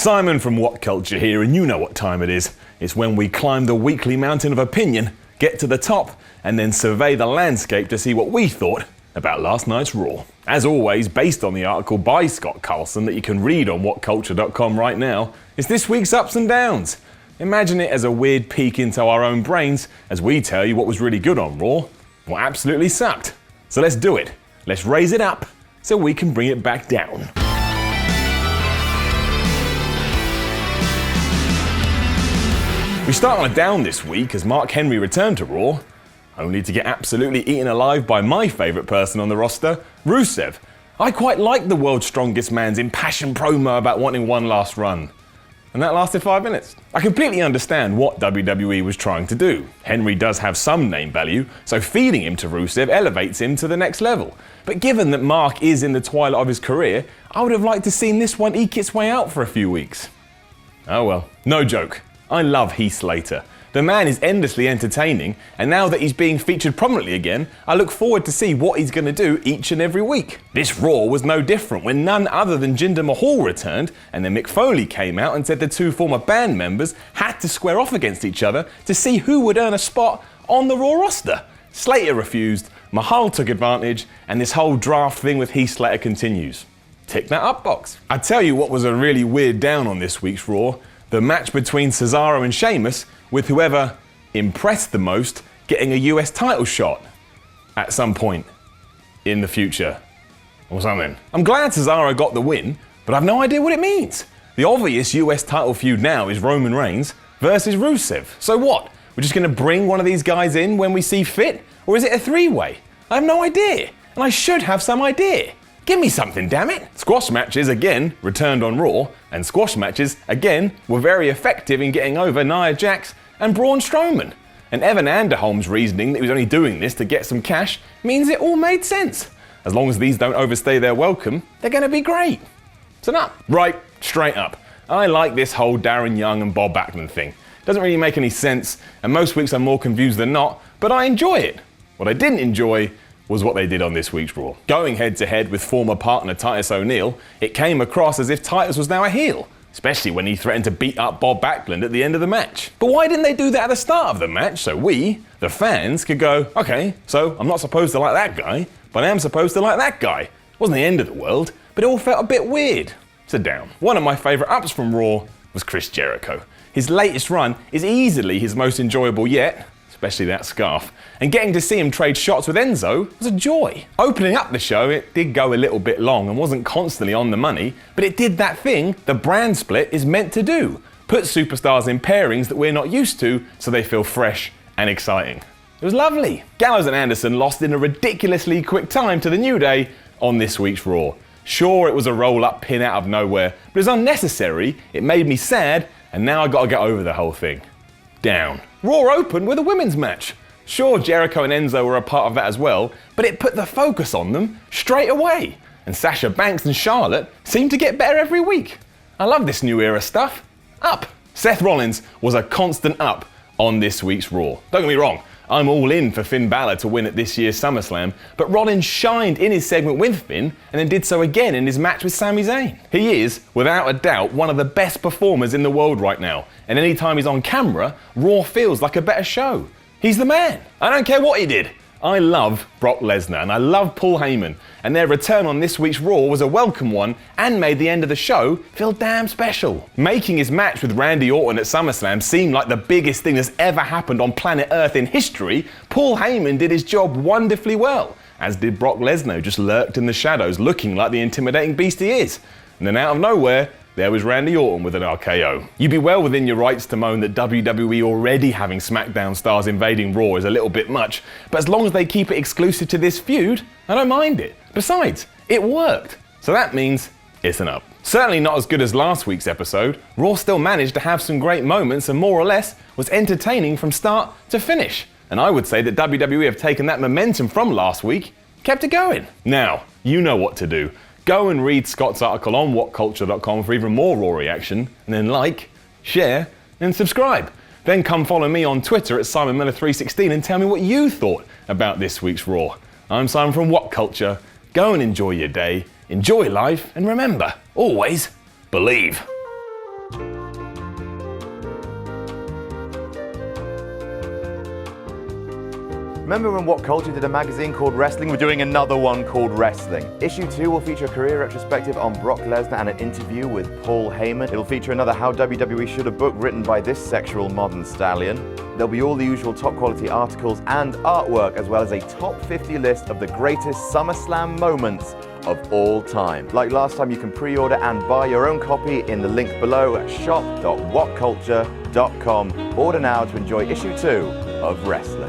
Simon from WhatCulture here, and you know what time it is. It's when we climb the weekly mountain of opinion, get to the top, and then survey the landscape to see what we thought about last night's Raw. As always, based on the article by Scott Carlson that you can read on WhatCulture.com right now, it's this week's ups and downs. Imagine it as a weird peek into our own brains as we tell you what was really good on Raw, what absolutely sucked. So let's do it. Let's raise it up so we can bring it back down. We start on a down this week as Mark Henry returned to Raw, only to get absolutely eaten alive by my favourite person on the roster, Rusev. I quite liked the world's strongest man's impassioned promo about wanting one last run. And that lasted 5 minutes. I completely understand what WWE was trying to do. Henry does have some name value, so feeding him to Rusev elevates him to the next level. But given that Mark is in the twilight of his career, I would have liked to seen this one eke its way out for a few weeks. Oh well, no joke. I love Heath Slater. The man is endlessly entertaining, and now that he's being featured prominently again, I look forward to see what he's going to do each and every week. This Raw was no different when none other than Jinder Mahal returned, and then Mick Foley came out and said the two former band members had to square off against each other to see who would earn a spot on the Raw roster. Slater refused, Mahal took advantage, and this whole draft thing with Heath Slater continues. Tick that up box. I tell you what was a really weird down on this week's Raw. The match between Cesaro and Sheamus, with whoever impressed the most getting a US title shot at some point in the future or something. I'm glad Cesaro got the win, but I've no idea what it means. The obvious US title feud now is Roman Reigns versus Rusev. So what? We're just going to bring one of these guys in when we see fit? Or is it a three-way? I have no idea, and I should have some idea. Give me something, damn it! Squash matches again returned on Raw, and squash matches again were very effective in getting over Nia Jax and Braun Strowman. And Evan Anderholm's reasoning that he was only doing this to get some cash means it all made sense. As long as these don't overstay their welcome, they're going to be great. So no, right, straight up. I like this whole Darren Young and Bob Backlund thing. Doesn't really make any sense, and most weeks I'm more confused than not, but I enjoy it. What I didn't enjoy was what they did on this week's Raw. Going head to head with former partner Titus O'Neil, it came across as if Titus was now a heel, especially when he threatened to beat up Bob Backlund at the end of the match. But why didn't they do that at the start of the match so we, the fans, could go, okay, so I'm not supposed to like that guy, but I am supposed to like that guy. It wasn't the end of the world, but it all felt a bit weird. So down. One of my favourite ups from Raw was Chris Jericho. His latest run is easily his most enjoyable yet, especially that scarf. And getting to see him trade shots with Enzo was a joy. Opening up the show, it did go a little bit long and wasn't constantly on the money, but it did that thing the brand split is meant to do. Put superstars in pairings that we're not used to so they feel fresh and exciting. It was lovely. Gallows and Anderson lost in a ridiculously quick time to the New Day on this week's Raw. Sure, it was a roll-up pin out of nowhere, but it was unnecessary, it made me sad, and now I gotta get over the whole thing. Down. Raw opened with a women's match. Sure, Jericho and Enzo were a part of that as well, but it put the focus on them straight away. And Sasha Banks and Charlotte seem to get better every week. I love this new era stuff. Up. Seth Rollins was a constant up on this week's Raw. Don't get me wrong, I'm all in for Finn Balor to win at this year's SummerSlam, but Rollins shined in his segment with Finn and then did so again in his match with Sami Zayn. He is, without a doubt, one of the best performers in the world right now, and anytime he's on camera, Raw feels like a better show. He's the man. I don't care what he did. I love Brock Lesnar and I love Paul Heyman, and their return on this week's Raw was a welcome one and made the end of the show feel damn special. Making his match with Randy Orton at SummerSlam seem like the biggest thing that's ever happened on planet Earth in history, Paul Heyman did his job wonderfully well, as did Brock Lesnar, just lurked in the shadows looking like the intimidating beast he is. And then out of nowhere, there was Randy Orton with an RKO. You'd be well within your rights to moan that WWE already having SmackDown stars invading Raw is a little bit much, but as long as they keep it exclusive to this feud, I don't mind it. Besides, it worked. So that means it's an up. Certainly not as good as last week's episode, Raw still managed to have some great moments and more or less was entertaining from start to finish. And I would say that WWE have taken that momentum from last week, kept it going. Now, you know what to do. Go and read Scott's article on WhatCulture.com for even more Raw reaction, and then like, share, and subscribe. Then come follow me on Twitter at SimonMiller316 and tell me what you thought about this week's Raw. I'm Simon from WhatCulture. Go and enjoy your day, enjoy life, and remember, always believe. Remember when WhatCulture did a magazine called Wrestling? We're doing another one called Wrestling. Issue 2 will feature a career retrospective on Brock Lesnar and an interview with Paul Heyman. It'll feature another How WWE Should Have book written by this sexual modern stallion. There'll be all the usual top quality articles and artwork, as well as a top 50 list of the greatest SummerSlam moments of all time. Like last time, you can pre-order and buy your own copy in the link below at shop.whatculture.com. Order now to enjoy issue 2 of Wrestling.